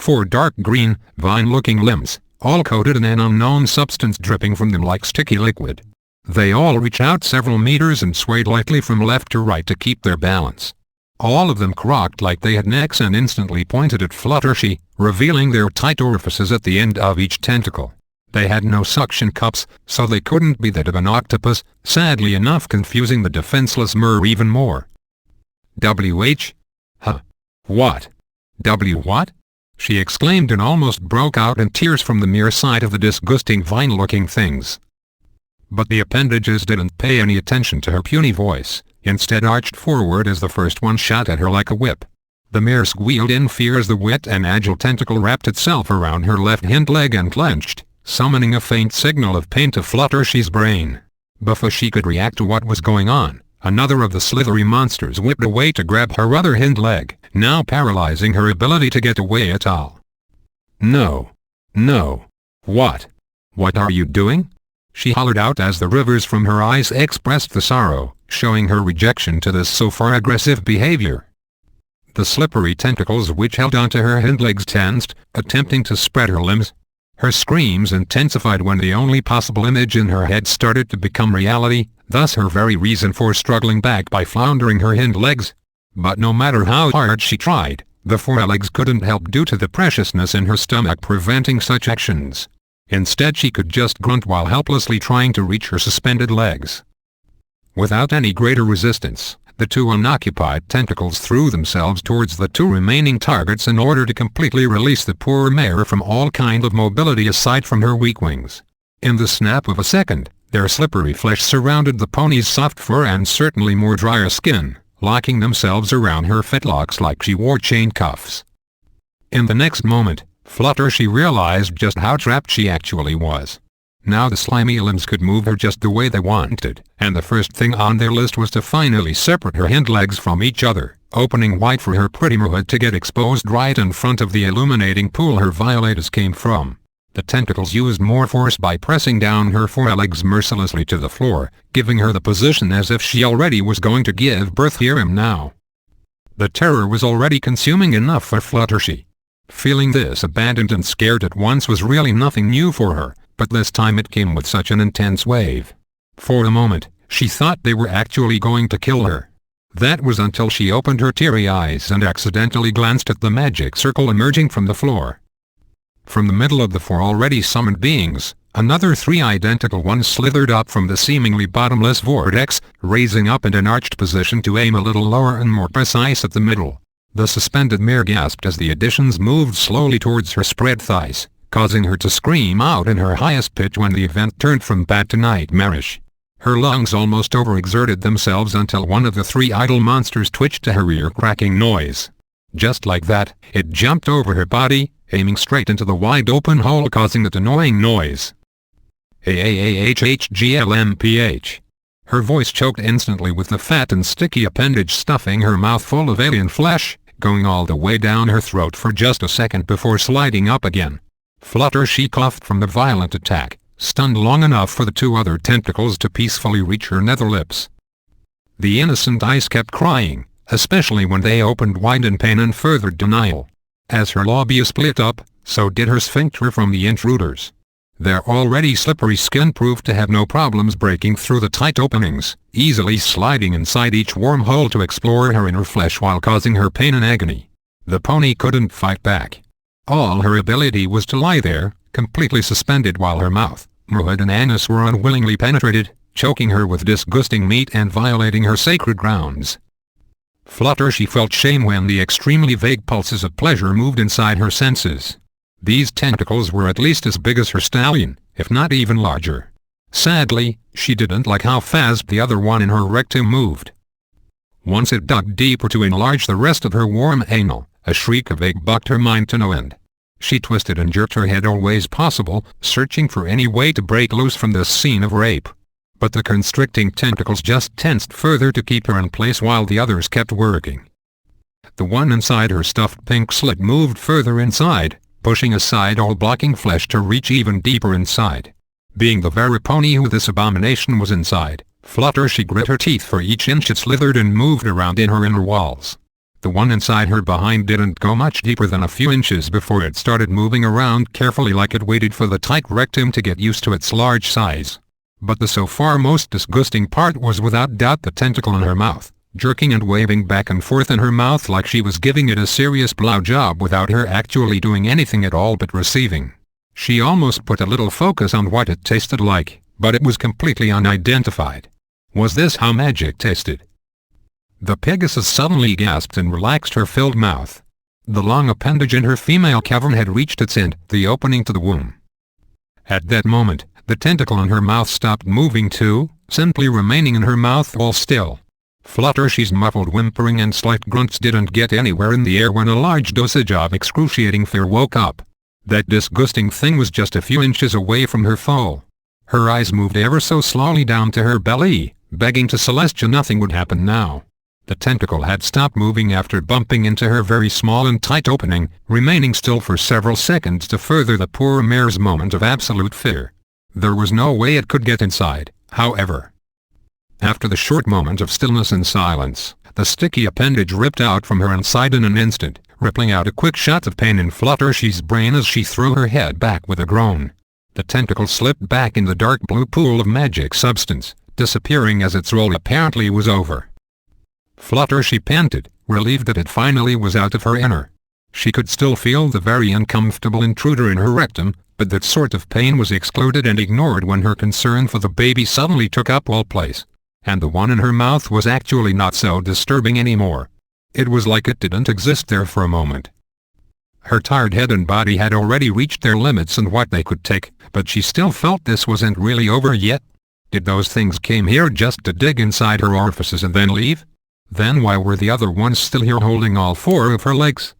4 dark green, vine-looking limbs, all coated in an unknown substance dripping from them like sticky liquid. They all reached out several meters and swayed lightly from left to right to keep their balance. All of them croaked like they had necks and instantly pointed at Fluttershy, revealing their tight orifices at the end of each tentacle. They had no suction cups, so they couldn't be that of an octopus, sadly enough confusing the defenseless Mer even more. "WH? Huh? What? W what?" she exclaimed and almost broke out in tears from the mere sight of the disgusting vine-looking things. But the appendages didn't pay any attention to her puny voice, instead arched forward as the first one shot at her like a whip. The mare squealed in fear as the wet and agile tentacle wrapped itself around her left hind leg and clenched, summoning a faint signal of pain to Fluttershy's brain. Before she could react to what was going on, another of the slithery monsters whipped away to grab her other hind leg, now paralyzing her ability to get away at all. "No. No. What? What are you doing?" she hollered out as the rivers from her eyes expressed the sorrow, showing her rejection to this so far aggressive behavior. The slippery tentacles which held onto her hind legs tensed, attempting to spread her limbs. Her screams intensified when the only possible image in her head started to become reality, thus her very reason for struggling back by floundering her hind legs. But no matter how hard she tried, the forelegs couldn't help due to the preciousness in her stomach preventing such actions. Instead she could just grunt while helplessly trying to reach her suspended legs. Without any greater resistance, the 2 unoccupied tentacles threw themselves towards the 2 remaining targets in order to completely release the poor mare from all kind of mobility aside from her weak wings. In the snap of a second, their slippery flesh surrounded the pony's soft fur and certainly more drier skin, locking themselves around her fetlocks like she wore chain cuffs. In the next moment, Fluttershy realized just how trapped she actually was. Now the slimy limbs could move her just the way they wanted, and the first thing on their list was to finally separate her hind legs from each other, opening wide for her pretty merhood to get exposed right in front of the illuminating pool her violators came from. The tentacles used more force by pressing down her forelegs mercilessly to the floor, giving her the position as if she already was going to give birth here and now. The terror was already consuming enough for Fluttershy. Feeling this abandoned and scared at once was really nothing new for her, but this time it came with such an intense wave. For a moment, she thought they were actually going to kill her. That was until she opened her teary eyes and accidentally glanced at the magic circle emerging from the floor. From the middle of the 4 already summoned beings, another 3 identical ones slithered up from the seemingly bottomless vortex, raising up in an arched position to aim a little lower and more precise at the middle. The suspended mare gasped as the additions moved slowly towards her spread thighs, causing her to scream out in her highest pitch when the event turned from bad to nightmarish. Her lungs almost overexerted themselves until one of the 3 idle monsters twitched to her ear-cracking noise. Just like that, it jumped over her body, aiming straight into the wide-open hole causing that annoying noise. AAAHHGLMPH. Her voice choked instantly with the fat and sticky appendage stuffing her mouth full of alien flesh, going all the way down her throat for just a second before sliding up again. Fluttershy coughed from the violent attack, stunned long enough for the 2 other tentacles to peacefully reach her nether lips. The innocent eyes kept crying, especially when they opened wide in pain and further denial. As her labia split up, so did her sphincter from the intruders. Their already slippery skin proved to have no problems breaking through the tight openings, easily sliding inside each wormhole to explore her inner flesh while causing her pain and agony. The pony couldn't fight back. All her ability was to lie there, completely suspended while her mouth, merhood and anus were unwillingly penetrated, choking her with disgusting meat and violating her sacred grounds. Fluttershy felt shame when the extremely vague pulses of pleasure moved inside her senses. These tentacles were at least as big as her stallion, if not even larger. Sadly, she didn't like how fast the other one in her rectum moved. Once it dug deeper to enlarge the rest of her warm anal, a shriek of ache bucked her mind to no end. She twisted and jerked her head all ways possible, searching for any way to break loose from this scene of rape. But the constricting tentacles just tensed further to keep her in place while the others kept working. The one inside her stuffed pink slit moved further inside, pushing aside all blocking flesh to reach even deeper inside. Being the very pony who this abomination was inside, Fluttershy grit her teeth for each inch it slithered and moved around in her inner walls. The one inside her behind didn't go much deeper than a few inches before it started moving around carefully, like it waited for the tight rectum to get used to its large size. But the so far most disgusting part was without doubt the tentacle in her mouth, jerking and waving back and forth in her mouth like she was giving it a serious blowjob without her actually doing anything at all but receiving. She almost put a little focus on what it tasted like, but it was completely unidentified. Was this how magic tasted? The Pegasus suddenly gasped and relaxed her filled mouth. The long appendage in her female cavern had reached its end, the opening to the womb. At that moment, the tentacle in her mouth stopped moving too, simply remaining in her mouth all still. Fluttershy's muffled whimpering and slight grunts didn't get anywhere in the air when a large dosage of excruciating fear woke up. That disgusting thing was just a few inches away from her foe. Her eyes moved ever so slowly down to her belly, begging to Celestia nothing would happen now. The tentacle had stopped moving after bumping into her very small and tight opening, remaining still for several seconds to further the poor mare's moment of absolute fear. There was no way it could get inside, however. After the short moment of stillness and silence, the sticky appendage ripped out from her inside in an instant, rippling out a quick shot of pain in Fluttershy's brain as she threw her head back with a groan. The tentacle slipped back in the dark blue pool of magic substance, disappearing as its role apparently was over. Fluttershy panted, relieved that it finally was out of her inner. She could still feel the very uncomfortable intruder in her rectum, but that sort of pain was excluded and ignored when her concern for the baby suddenly took up all place. And the one in her mouth was actually not so disturbing anymore. It was like it didn't exist there for a moment. Her tired head and body had already reached their limits and what they could take, but she still felt this wasn't really over yet. Did those things came here just to dig inside her orifices and then leave? Then why were the other ones still here holding all four of her legs?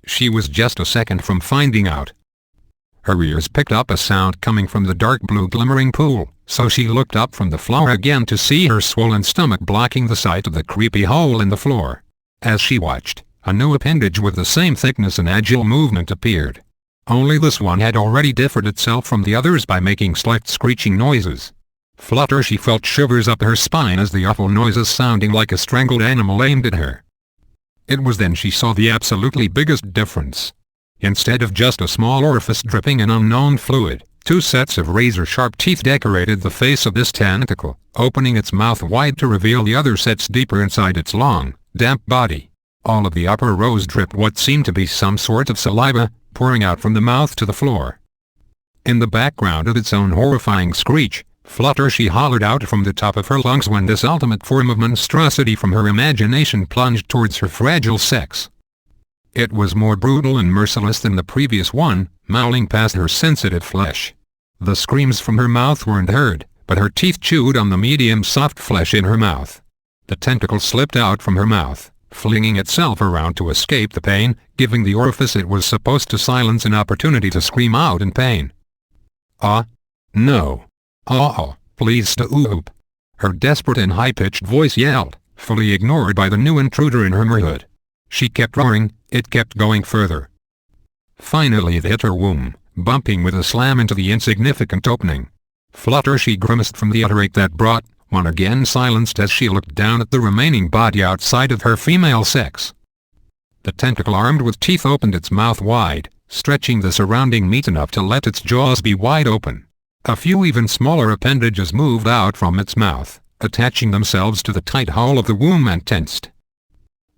She was just a second from finding out. Her ears picked up a sound coming from the dark blue glimmering pool, so she looked up from the floor again to see her swollen stomach blocking the sight of the creepy hole in the floor. As she watched, a new appendage with the same thickness and agile movement appeared. Only this one had already differed itself from the others by making slight screeching noises. Fluttershy felt shivers up her spine as the awful noises sounding like a strangled animal aimed at her. It was then she saw the absolutely biggest difference. Instead of just a small orifice dripping in unknown fluid, two sets of razor-sharp teeth decorated the face of this tentacle, opening its mouth wide to reveal the other sets deeper inside its long, damp body. All of the upper rows dripped what seemed to be some sort of saliva, pouring out from the mouth to the floor. In the background of its own horrifying screech, Fluttershy hollered out from the top of her lungs when this ultimate form of monstrosity from her imagination plunged towards her fragile sex. It was more brutal and merciless than the previous one, mauling past her sensitive flesh. The screams from her mouth weren't heard, but her teeth chewed on the medium soft flesh in her mouth. The tentacle slipped out from her mouth, flinging itself around to escape the pain, giving the orifice it was supposed to silence an opportunity to scream out in pain. Ah! No! Oh, please stop! Her desperate and high-pitched voice yelled, fully ignored by the new intruder in her mirrorhood. She kept roaring, it kept going further. Finally it hit her womb, bumping with a slam into the insignificant opening. Fluttershy grimaced from the utter ache that brought, one again silenced as she looked down at the remaining body outside of her female sex. The tentacle armed with teeth opened its mouth wide, stretching the surrounding meat enough to let its jaws be wide open. A few even smaller appendages moved out from its mouth, attaching themselves to the tight hole of the womb and tensed.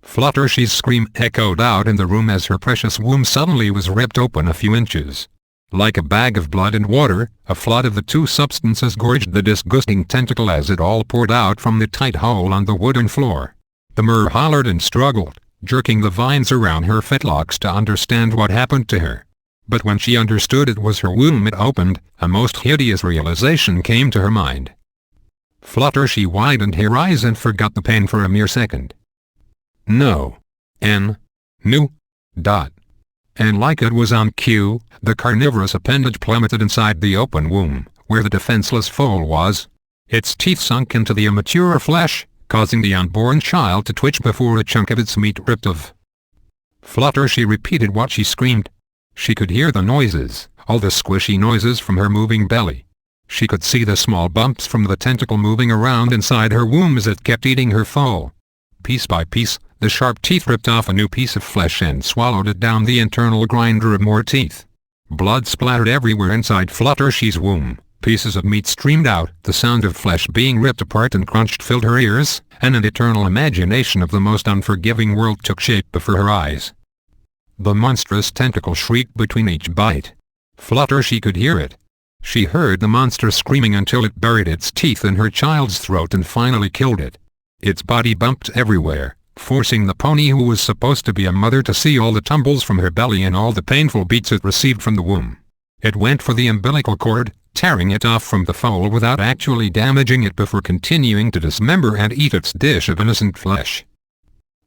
Fluttershy's scream echoed out in the room as her precious womb suddenly was ripped open a few inches. Like a bag of blood and water, a flood of the two substances gorged the disgusting tentacle as it all poured out from the tight hole on the wooden floor. The mer hollered and struggled, jerking the vines around her fetlocks to understand what happened to her. But when she understood it was her womb it opened, a most hideous realization came to her mind. Fluttershy widened her eyes and forgot the pain for a mere second. No. No. And like it was on cue, the carnivorous appendage plummeted inside the open womb, where the defenseless foal was. Its teeth sunk into the immature flesh, causing the unborn child to twitch before a chunk of its meat ripped off. Fluttershy repeated what she screamed. She could hear the noises, all the squishy noises from her moving belly. She could see the small bumps from the tentacle moving around inside her womb as it kept eating her foal. Piece by piece, The sharp teeth ripped off a new piece of flesh and swallowed it down the internal grinder of more teeth. Blood splattered everywhere inside Fluttershy's womb. Pieces of meat streamed out. The sound of flesh being ripped apart and crunched filled her ears, and an eternal imagination of the most unforgiving world took shape before her eyes. The monstrous tentacle shrieked between each bite. Fluttershy could hear it. She heard the monster screaming until it buried its teeth in her child's throat and finally killed it. Its body bumped everywhere, forcing the pony who was supposed to be a mother to see all the tumbles from her belly and all the painful beats it received from the womb. It went for the umbilical cord, tearing it off from the foal without actually damaging it before continuing to dismember and eat its dish of innocent flesh.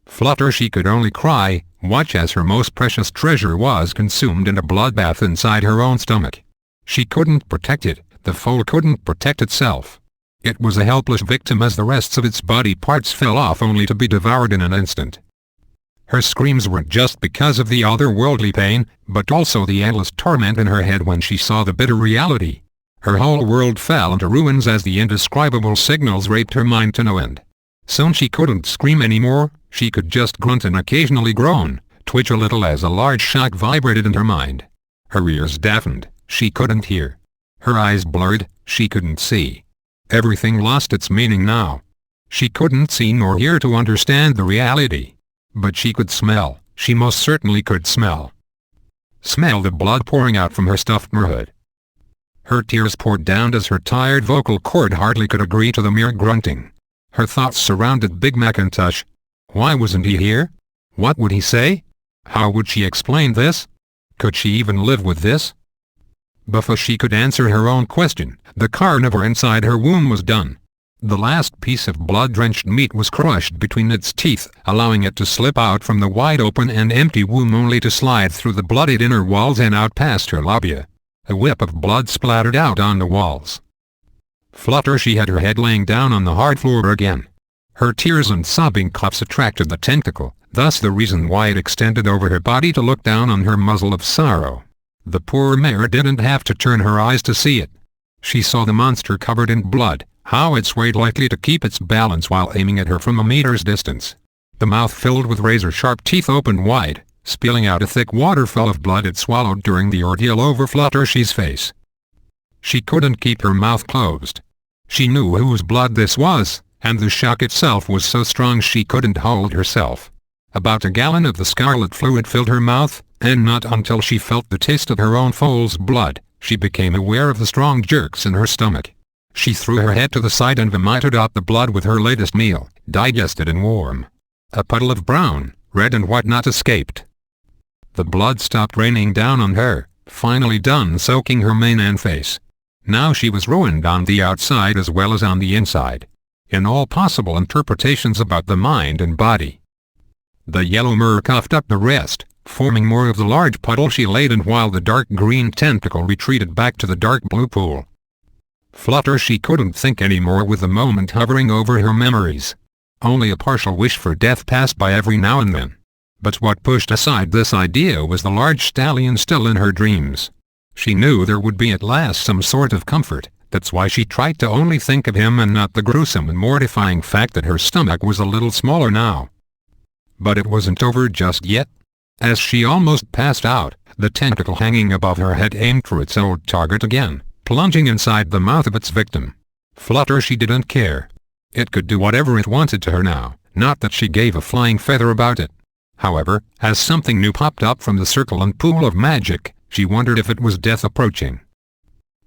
Fluttershy could only cry, watch as her most precious treasure was consumed in a bloodbath inside her own stomach. She couldn't protect it, the foal couldn't protect itself. It was a helpless victim as the rest of its body parts fell off only to be devoured in an instant. Her screams weren't just because of the otherworldly pain, but also the endless torment in her head when she saw the bitter reality. Her whole world fell into ruins as the indescribable signals raped her mind to no end. Soon she couldn't scream anymore, she could just grunt and occasionally groan, twitch a little as a large shock vibrated in her mind. Her ears deafened, she couldn't hear. Her eyes blurred, she couldn't see. Everything lost its meaning now. She couldn't see nor hear to understand the reality. But she could smell, she most certainly could smell. Smell the blood pouring out from her stuffed merhood. Her tears poured down as her tired vocal cord hardly could agree to the mere grunting. Her thoughts surrounded Big Macintosh. Why wasn't he here? What would he say? How would she explain this? Could she even live with this? Before she could answer her own question, the carnivore inside her womb was done. The last piece of blood-drenched meat was crushed between its teeth, allowing it to slip out from the wide-open and empty womb only to slide through the bloodied inner walls and out past her labia. A whip of blood splattered out on the walls. Fluttershy had her head laying down on the hard floor again. Her tears and sobbing coughs attracted the tentacle, thus the reason why it extended over her body to look down on her muzzle of sorrow. The poor mare didn't have to turn her eyes to see it. She saw the monster covered in blood, how it swayed likely to keep its balance while aiming at her from a meter's distance. The mouth filled with razor-sharp teeth opened wide, spilling out a thick waterfall of blood it swallowed during the ordeal over Fluttershy's face. She couldn't keep her mouth closed. She knew whose blood this was, and the shock itself was so strong she couldn't hold herself. About a gallon of the scarlet fluid filled her mouth, and not until she felt the taste of her own foal's blood, she became aware of the strong jerks in her stomach. She threw her head to the side and vomited out the blood with her latest meal, digested and warm. A puddle of brown, red and whatnot escaped. The blood stopped raining down on her, finally done soaking her mane and face. Now she was ruined on the outside as well as on the inside, in all possible interpretations about the mind and body. The yellow mare coughed up the rest, forming more of the large puddle she laid in while the dark green tentacle retreated back to the dark blue pool. Fluttershy couldn't think anymore with the moment hovering over her memories. Only a partial wish for death passed by every now and then. But what pushed aside this idea was the large stallion still in her dreams. She knew there would be at last some sort of comfort, that's why she tried to only think of him and not the gruesome and mortifying fact that her stomach was a little smaller now. But it wasn't over just yet. As she almost passed out, the tentacle hanging above her head aimed for its old target again, plunging inside the mouth of its victim. Fluttershy didn't care. It could do whatever it wanted to her now, not that she gave a flying feather about it. However, as something new popped up from the circle and pool of magic, she wondered if it was death approaching.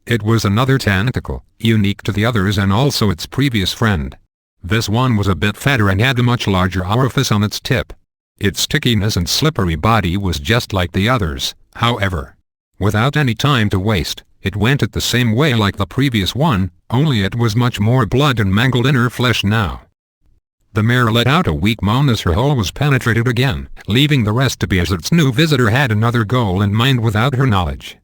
It was another tentacle, unique to the others and also its previous friend. This one was a bit fatter and had a much larger orifice on its tip. Its stickiness and slippery body was just like the others, however. Without any time to waste, it went it the same way like the previous one, only it was much more blood and mangled inner flesh now. The mare let out a weak moan as her hole was penetrated again, leaving the rest to be as its new visitor had another goal in mind without her knowledge.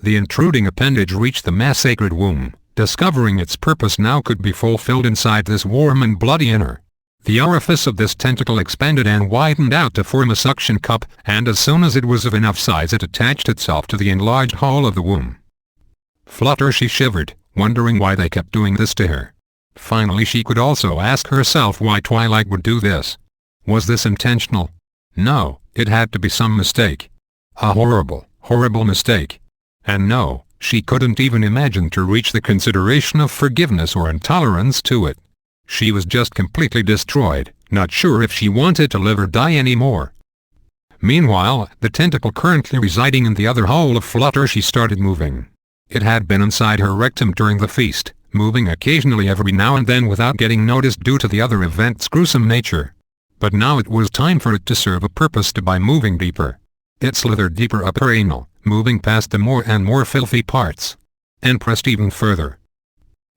The intruding appendage reached the massacred womb, discovering its purpose now could be fulfilled inside this warm and bloody inner. The orifice of this tentacle expanded and widened out to form a suction cup, and as soon as it was of enough size it attached itself to the enlarged hole of the womb. Fluttershy shivered, wondering why they kept doing this to her. Finally she could also ask herself why Twilight would do this. Was this intentional? No, it had to be some mistake. A horrible, horrible mistake. And no, she couldn't even imagine to reach the consideration of forgiveness or intolerance to it. She was just completely destroyed, not sure if she wanted to live or die anymore. Meanwhile, the tentacle currently residing in the other hole of Fluttershy started moving. It had been inside her rectum during the feast, moving occasionally every now and then without getting noticed due to the other event's gruesome nature. But now it was time for it to serve a purpose by moving deeper. It slithered deeper up her anal, moving past the more and more filthy parts, and pressed even further.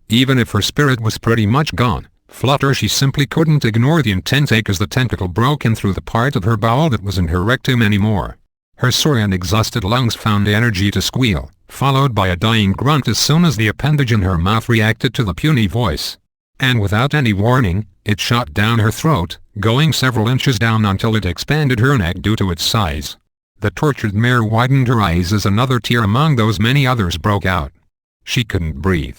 Even if her spirit was pretty much gone, Fluttershy simply couldn't ignore the intense ache as the tentacle broke in through the part of her bowel that wasn't her rectum anymore. Her sore and exhausted lungs found energy to squeal, followed by a dying grunt as soon as the appendage in her mouth reacted to the puny voice. And without any warning, it shot down her throat, going several inches down until it expanded her neck due to its size. The tortured mare widened her eyes as another tear among those many others broke out. She couldn't breathe.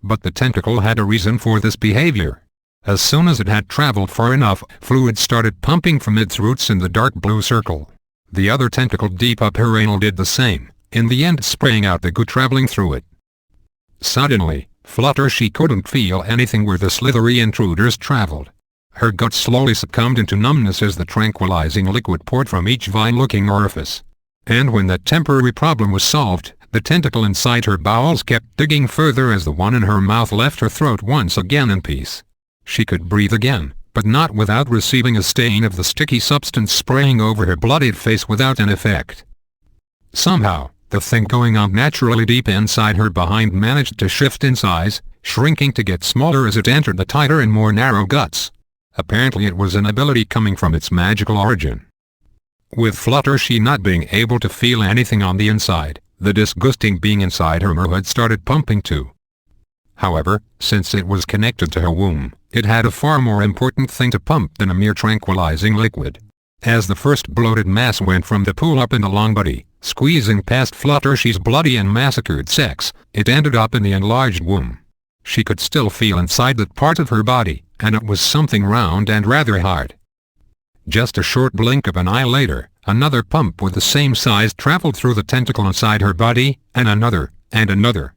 But the tentacle had a reason for this behavior. As soon as it had traveled far enough, fluid started pumping from its roots in the dark blue circle. The other tentacle deep up her anal did the same, in the end spraying out the goo traveling through it. Suddenly, Fluttershy couldn't feel anything where the slithery intruders traveled. Her gut slowly succumbed into numbness as the tranquilizing liquid poured from each vine-looking orifice. And when that temporary problem was solved, the tentacle inside her bowels kept digging further as the one in her mouth left her throat once again in peace. She could breathe again, but not without receiving a stain of the sticky substance spraying over her bloodied face without an effect. Somehow, the thing going on naturally deep inside her behind managed to shift in size, shrinking to get smaller as it entered the tighter and more narrow guts. Apparently it was an ability coming from its magical origin. With Fluttershy not being able to feel anything on the inside, the disgusting being inside her had started pumping too. However, since it was connected to her womb, it had a far more important thing to pump than a mere tranquilizing liquid. As the first bloated mass went from the pool up in the long body, squeezing past Fluttershy's bloody and massacred sex, it ended up in the enlarged womb. She could still feel inside that part of her body, and it was something round and rather hard. Just a short blink of an eye later, another pump with the same size traveled through the tentacle inside her body, and another, and another.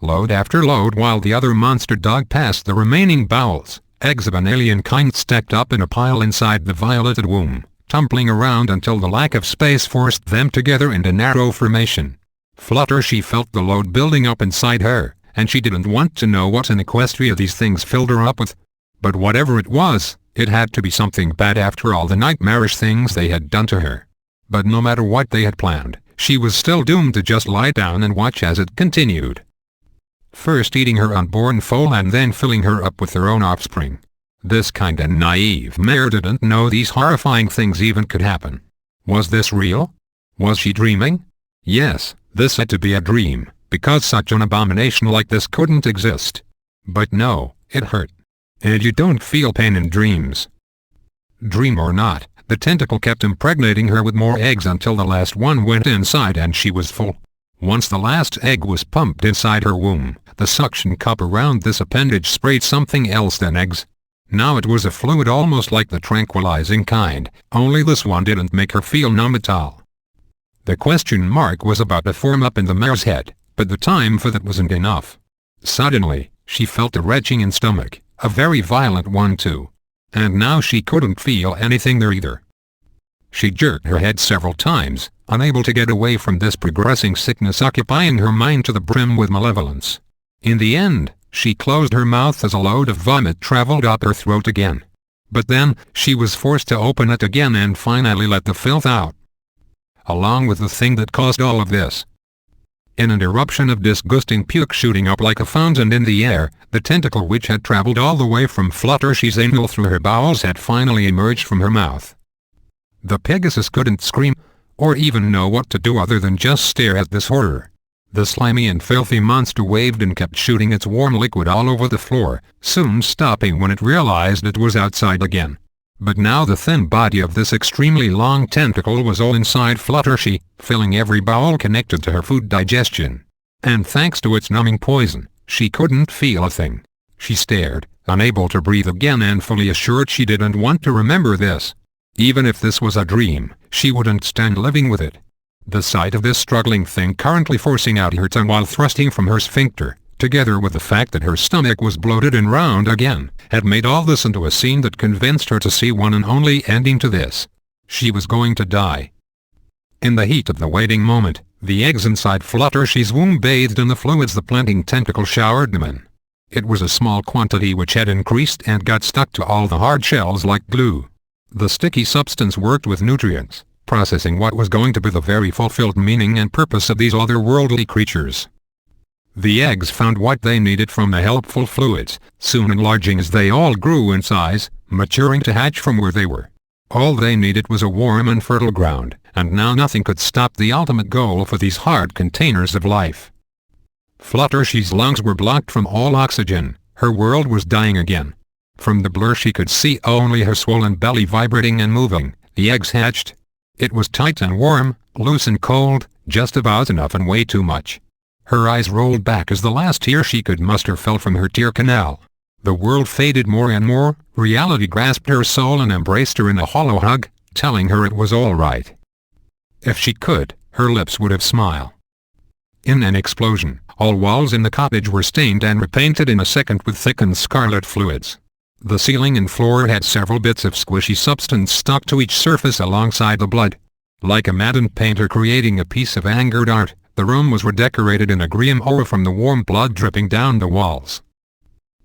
Load after load while the other monster dog passed the remaining bowels, eggs of an alien kind stacked up in a pile inside the violeted womb, tumbling around until the lack of space forced them together into narrow formation. Fluttershy felt the load building up inside her, and she didn't want to know what in Equestria these things filled her up with. But whatever it was, it had to be something bad after all the nightmarish things they had done to her. But no matter what they had planned, she was still doomed to just lie down and watch as it continued. First eating her unborn foal and then filling her up with their own offspring. This kind of naive mare didn't know these horrifying things even could happen. Was this real? Was she dreaming? Yes, this had to be a dream, because such an abomination like this couldn't exist. But no, it hurt. And you don't feel pain in dreams. Dream or not, the tentacle kept impregnating her with more eggs until the last one went inside and she was full. Once the last egg was pumped inside her womb, the suction cup around this appendage sprayed something else than eggs. Now it was a fluid almost like the tranquilizing kind, only this one didn't make her feel numb at all. The question mark was about to form up in the mare's head, but the time for that wasn't enough. Suddenly, she felt a retching in stomach, a very violent one too. And now she couldn't feel anything there either. She jerked her head several times, unable to get away from this progressing sickness occupying her mind to the brim with malevolence. In the end, she closed her mouth as a load of vomit traveled up her throat again. But then, she was forced to open it again and finally let the filth out. Along with the thing that caused all of this. In an eruption of disgusting puke shooting up like a fountain in the air, the tentacle which had traveled all the way from Fluttershy's anal through her bowels had finally emerged from her mouth. The Pegasus couldn't scream, or even know what to do other than just stare at this horror. The slimy and filthy monster waved and kept shooting its warm liquid all over the floor, soon stopping when it realized it was outside again. But now the thin body of this extremely long tentacle was all inside Fluttershy, filling every bowel connected to her food digestion. And thanks to its numbing poison, she couldn't feel a thing. She stared, unable to breathe again and fully assured she didn't want to remember this. Even if this was a dream, she wouldn't stand living with it. The sight of this struggling thing currently forcing out her tongue while thrusting from her sphincter, together with the fact that her stomach was bloated and round again, had made all this into a scene that convinced her to see one and only ending to this. She was going to die. In the heat of the waiting moment, the eggs inside Fluttershy's womb bathed in the fluids the planting tentacle showered them in. It was a small quantity which had increased and got stuck to all the hard shells like glue. The sticky substance worked with nutrients, processing what was going to be the very fulfilled meaning and purpose of these otherworldly creatures. The eggs found what they needed from the helpful fluids, soon enlarging as they all grew in size, maturing to hatch from where they were. All they needed was a warm and fertile ground, and now nothing could stop the ultimate goal for these hard containers of life. Fluttershy's lungs were blocked from all oxygen, her world was dying again. From the blur she could see only her swollen belly vibrating and moving. The eggs hatched. It was tight and warm, loose and cold, just about enough and way too much. Her eyes rolled back as the last tear she could muster fell from her tear canal. The world faded more and more, reality grasped her soul and embraced her in a hollow hug, telling her it was all right. If she could, her lips would have smiled. In an explosion, all walls in the cottage were stained and repainted in a second with thickened scarlet fluids. The ceiling and floor had several bits of squishy substance stuck to each surface alongside the blood. Like a maddened painter creating a piece of angered art, the room was redecorated in a grim aura from the warm blood dripping down the walls.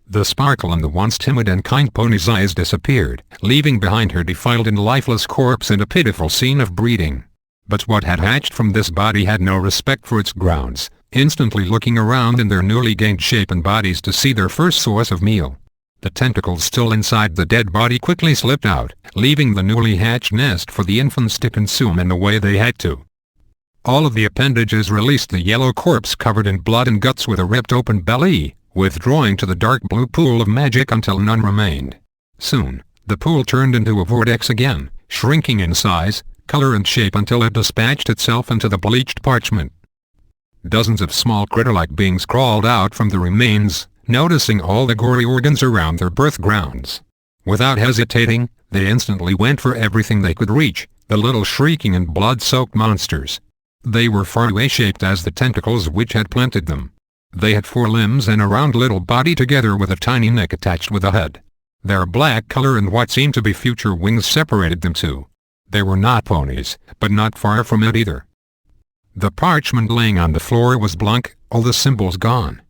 The sparkle in the once timid and kind pony's eyes disappeared, leaving behind her defiled and lifeless corpse and a pitiful scene of breeding. But what had hatched from this body had no respect for its grounds, instantly looking around in their newly gained shape and bodies to see their first source of meal. The tentacles still inside the dead body quickly slipped out, leaving the newly hatched nest for the infants to consume in the way they had to. All of the appendages released the yellow corpse covered in blood and guts with a ripped open belly, withdrawing to the dark blue pool of magic until none remained. Soon, the pool turned into a vortex again, shrinking in size, color and shape until it dispatched itself into the bleached parchment. Dozens of small critter-like beings crawled out from the remains, noticing all the gory organs around their birth grounds. Without hesitating, they instantly went for everything they could reach, the little shrieking and blood-soaked monsters. They were far away shaped as the tentacles which had planted them. They had 4 limbs and a round little body together with a tiny neck attached with a head. Their black color and what seemed to be future wings separated them too. They were not ponies, but not far from it either. The parchment laying on the floor was blank, all the symbols gone.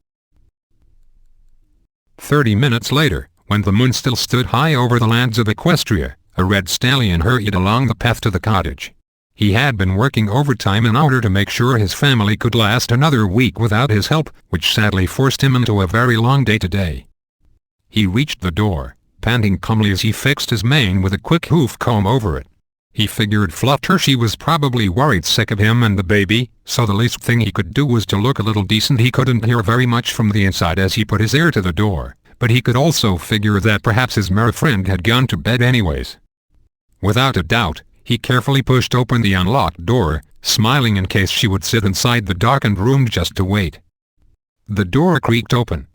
30 minutes later, when the moon still stood high over the lands of Equestria, a red stallion hurried along the path to the cottage. He had been working overtime in order to make sure his family could last another week without his help, which sadly forced him into a very long day today. He reached the door, panting calmly as he fixed his mane with a quick hoof comb over it. He figured Fluttershy was probably worried sick of him and the baby, so the least thing he could do was to look a little decent. He couldn't hear very much from the inside as he put his ear to the door, but he could also figure that perhaps his merry friend had gone to bed anyways. Without a doubt, he carefully pushed open the unlocked door, smiling in case she would sit inside the darkened room just to wait. The door creaked open.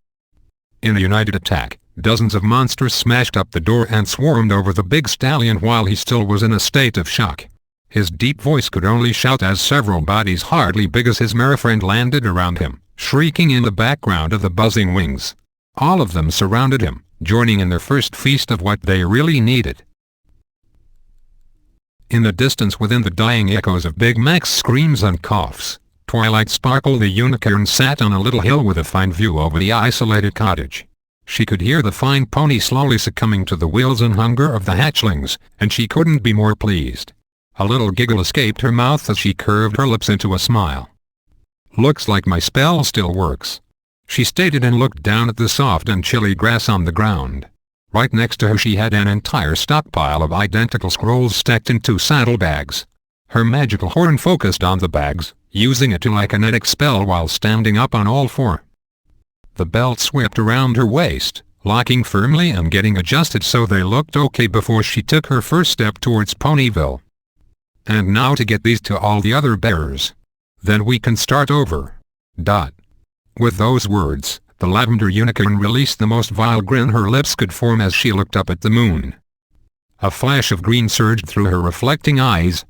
In a united attack, dozens of monsters smashed up the door and swarmed over the big stallion while he still was in a state of shock. His deep voice could only shout as several bodies hardly big as his merry friend landed around him, shrieking in the background of the buzzing wings. All of them surrounded him, joining in their first feast of what they really needed. In the distance within the dying echoes of Big Mac's screams and coughs, Twilight Sparkle the unicorn sat on a little hill with a fine view over the isolated cottage. She could hear the fine pony slowly succumbing to the wills and hunger of the hatchlings, and she couldn't be more pleased. A little giggle escaped her mouth as she curved her lips into a smile. "Looks like my spell still works," she stated and looked down at the soft and chilly grass on the ground. Right next to her she had an entire stockpile of identical scrolls stacked in 2 saddlebags. Her magical horn focused on the bags, using it to like a kinetic spell while standing up on all 4. The belt swept around her waist, locking firmly and getting adjusted so they looked okay before she took her first step towards Ponyville. "And now to get these to all the other bearers. Then we can start over." With those words, The lavender unicorn released the most vile grin her lips could form as she looked up at the moon. A flash of green surged through her reflecting eyes,